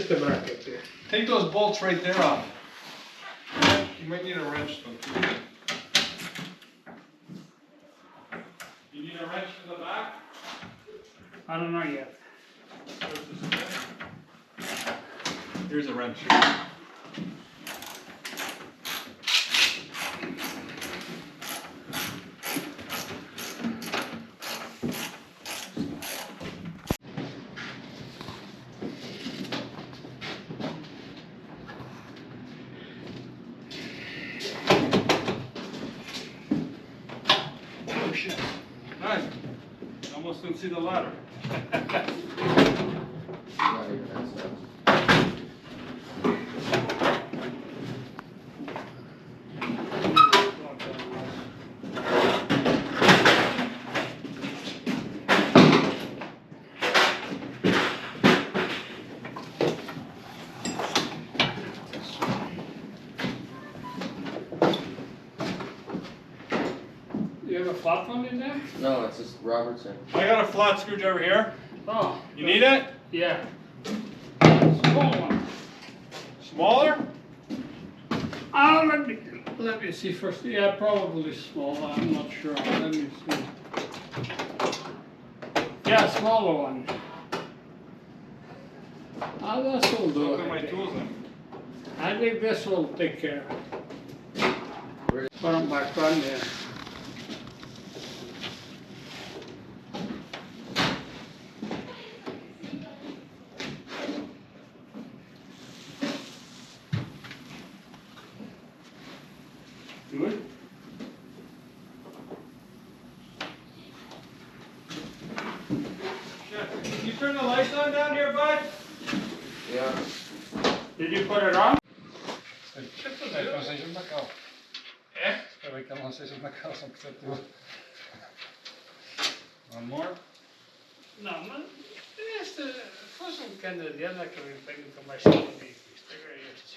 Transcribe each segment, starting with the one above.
just a bracket there. Take those bolts right there off. You might need a wrench though. You need a wrench for the back? I don't know yet. Here's a wrench. Oh shit. Nice. Almost didn't see the ladder. You have a flat one in there? No, it's just Robertson. I got a flat screwdriver here. Oh. You need it? Yeah. Small one. Smaller? Let me see first. Yeah, probably small. I'm not sure. Let me see. Yeah, smaller one. Ah, this will do Look at my it. tools then. I think this will take care. Put them back on there. Good. Shit. Can you turn the lights on down here, bud? Yeah. Did you put it on? Vai que vocês na cal. É? Espera aí que não seja na cal, só precisa ter. One more? Não, mas este fosse canadiano que me pergunta mais comigo. Isto é este.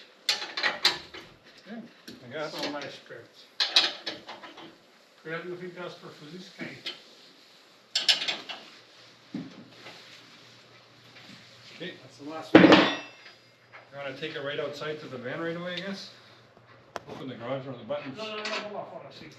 I got São mais espertos. Cuidado não ficar os parafusos quem. Okay. That's the last one. You want to take it right outside to the van right away, I guess? Open the garage or the buttons. Não, vou lá fora assim.